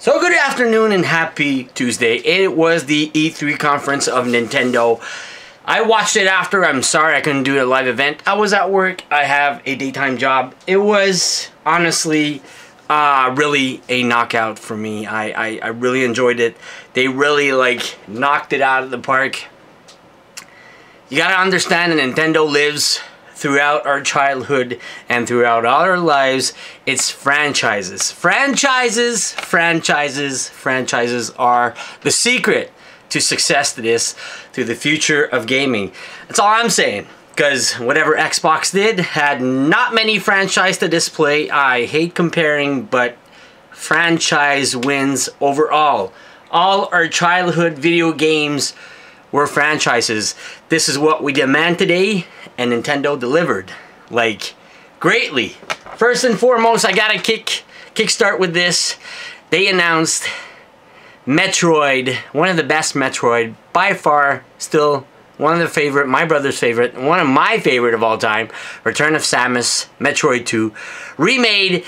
So good afternoon and happy Tuesday. It was the E3 conference of Nintendo. I watched it after. I'm sorry I couldn't do a live event. I was at work. I have a daytime job. It was honestly really a knockout for me. I really enjoyed it. They really knocked it out of the park. You gotta understand that Nintendo lives throughout our childhood and throughout all our lives. It's franchises. Franchises are the secret to success to the future of gaming. That's all I'm saying. Because whatever Xbox did had not many franchise to display. I hate comparing, but franchise wins overall. All our childhood video games were franchises. This is what we demand today, and Nintendo delivered, greatly. First and foremost, I gotta kickstart with this. They announced Metroid, one of the best Metroid, by far, still one of the favorite, my brother's favorite, one of my favorite of all time, Return of Samus, Metroid 2, remade,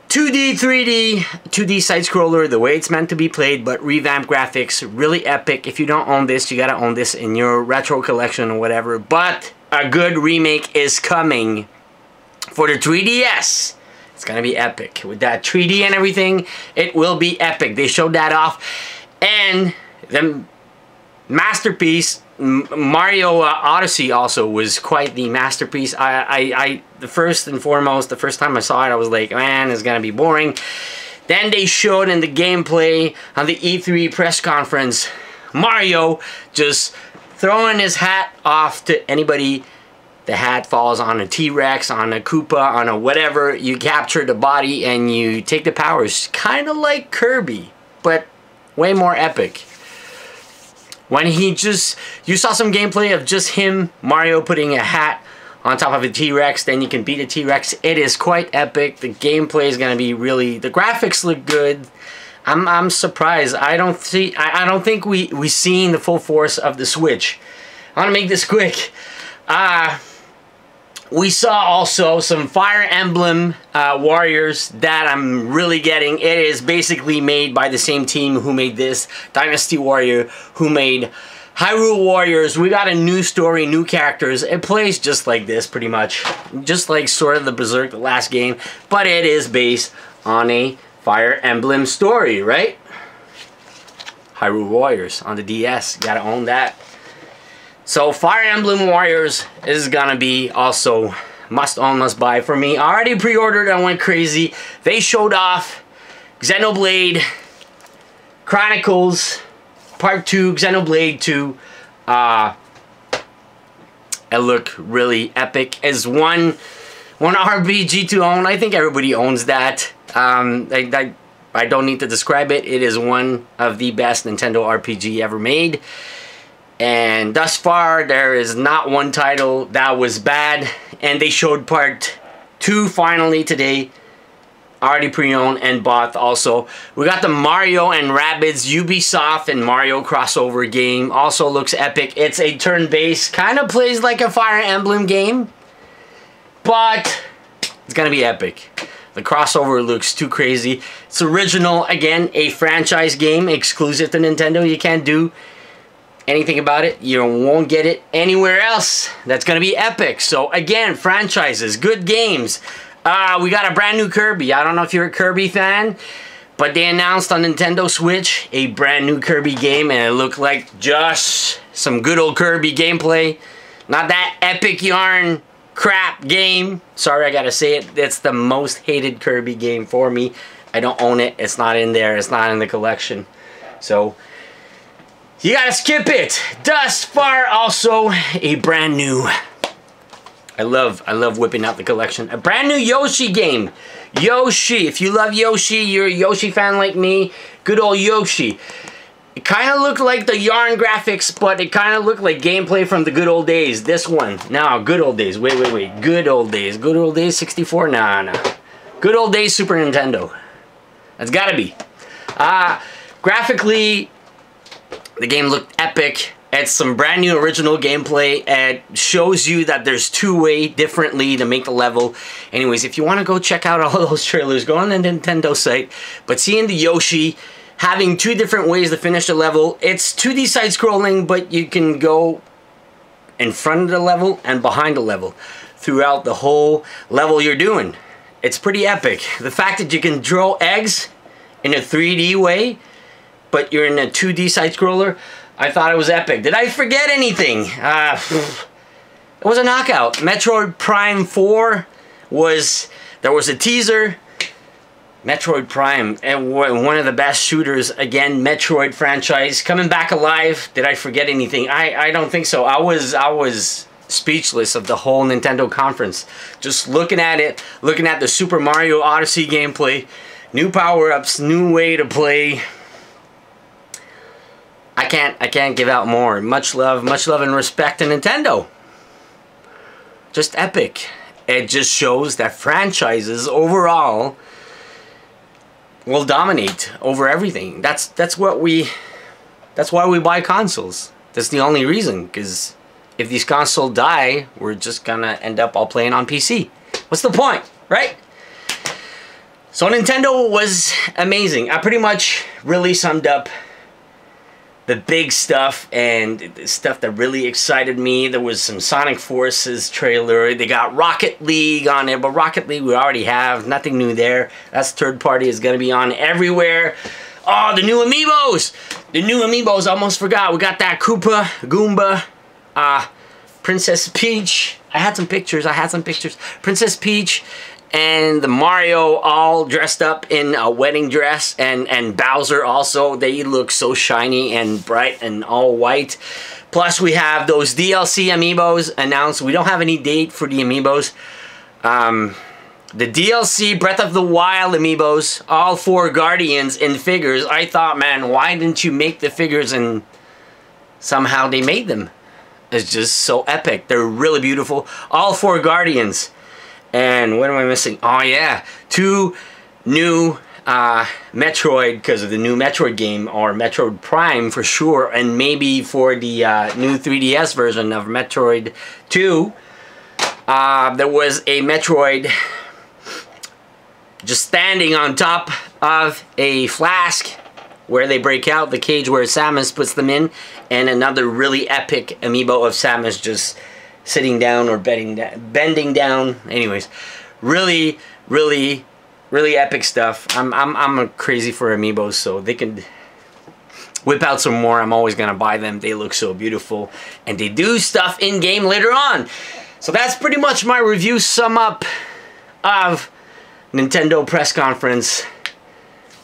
2D, 3D, 2D side-scroller, the way it's meant to be played, but revamped graphics, really epic. If you don't own this, you gotta own this in your retro collection or whatever, but a good remake is coming for the 3DS. It's gonna be epic. With that 3D and everything, it will be epic. They showed that off. And the masterpiece, Mario Odyssey also was quite the masterpiece. The first and foremost, the first time I saw it, I was like, man, it's gonna be boring. Then they showed in the gameplay on the E3 press conference, Mario just throwing his hat off to anybody. The hat falls on a T-Rex, on a Koopa, on a whatever. You capture the body and you take the powers. Kind of like Kirby, but way more epic. When you saw some gameplay of just him, Mario, putting a hat on top of a T-Rex, then you can beat a T-Rex. It is quite epic. The gameplay is going to be really, the graphics look good. I'm surprised. I don't think we seen the full force of the Switch. I want to make this quick. We saw also some Fire Emblem Warriors that I'm really getting. It is basically made by the same team who made this, Dynasty Warrior, who made Hyrule Warriors. We got a new story, new characters. It plays just like this, pretty much. Just like sort of the Berserk, the last game. But it is based on a Fire Emblem story, right? Hyrule Warriors on the DS. You gotta own that. So Fire Emblem Warriors is gonna be also must own, must buy for me. I already pre-ordered, I went crazy. They showed off Xenoblade Chronicles Part 2, Xenoblade 2. It looked really epic. As one RPG to own. I think everybody owns that. I don't need to describe it. It is one of the best Nintendo RPG ever made. And thus far, there is not one title that was bad. And they showed part 2 finally today. Already pre-owned and bought also. We got the Mario and Rabbids Ubisoft and Mario crossover game. Also looks epic. It's a turn-based. Kind of plays like a Fire Emblem game. But it's going to be epic. The crossover looks too crazy. It's original. Again, a franchise game exclusive to Nintendo. You can't do anything about it. You won't get it anywhere else. That's gonna be epic. So again, franchises, good games. We got a brand new Kirby. I don't know if you're a Kirby fan, but they announced on Nintendo Switch a brand new Kirby game, and it looked like just some good old Kirby gameplay. Not that epic yarn crap game. Sorry, I gotta say it. It's the most hated Kirby game for me. I don't own it. It's not in there. It's not in the collection. So you gotta skip it. Thus far, also a brand new. I love whipping out the collection. A brand new Yoshi game. Yoshi. If you love Yoshi, you're a Yoshi fan like me. Good old Yoshi. It kind of looked like the yarn graphics, but it kind of looked like gameplay from the good old days. This one. No, good old days. Wait. Good old days. Good old days 64? Nah. Good old days Super Nintendo. That's gotta be. Graphically, the game looked epic. It's some brand new original gameplay. It shows you that there's two ways differently to make the level. Anyways, if you want to go check out all those trailers, go on the Nintendo site. But seeing the Yoshi having two different ways to finish the level, it's 2D side scrolling, but you can go in front of the level and behind the level throughout the whole level you're doing. It's pretty epic. The fact that you can throw eggs in a 3D way, but you're in a 2D side scroller, I thought it was epic. Did I forget anything? It was a knockout. Metroid Prime 4 there was a teaser. Metroid Prime, and one of the best shooters, again, Metroid franchise, coming back alive. Did I forget anything? I don't think so. I was speechless of the whole Nintendo conference. Just looking at it, looking at the Super Mario Odyssey gameplay, new power-ups, new way to play. I can't give out more. Much love and respect to Nintendo. Just epic. It just shows that franchises overall will dominate over everything. That's why we buy consoles. That's the only reason, because if these consoles die, we're just gonna end up all playing on PC. What's the point, right? So Nintendo was amazing. I pretty much really summed up the big stuff and the stuff that really excited me. There was some Sonic Forces trailer. They got Rocket League on it, but Rocket League we already have. Nothing new there. That's third party. Is going to be on everywhere. Oh, the new Amiibos! The new Amiibos, I almost forgot. We got that Koopa, Goomba, Princess Peach. I had some pictures. Princess Peach and the Mario all dressed up in a wedding dress, and Bowser also. They look so shiny and bright and all white. Plus we have those DLC Amiibos announced. We don't have any date for the Amiibos. The DLC Breath of the Wild Amiibos, all 4 Guardians in figures. I thought, man, why didn't you make the figures? And somehow they made them. It's just so epic. They're really beautiful. All 4 Guardians. And what am I missing? Oh yeah, 2 new Metroid, because of the new Metroid game, or Metroid Prime for sure, and maybe for the new 3DS version of Metroid 2. There was a Metroid just standing on top of a flask where they break out, the cage where Samus puts them in, and another really epic amiibo of Samus just sitting down or bending down. Anyways, really epic stuff. I'm crazy for amiibos, so they can whip out some more. I'm always gonna buy them. They look so beautiful, and they do stuff in game later on. So that's pretty much my review sum up of Nintendo press conference.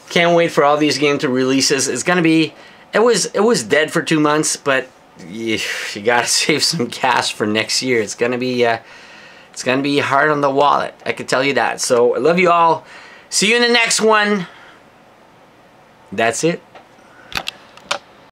Can't wait for all these games to releases. It's gonna be. It was dead for 2 months, but you gotta save some cash for next year. It's gonna be hard on the wallet, I can tell you that. So I love you all. See you in the next one. That's it.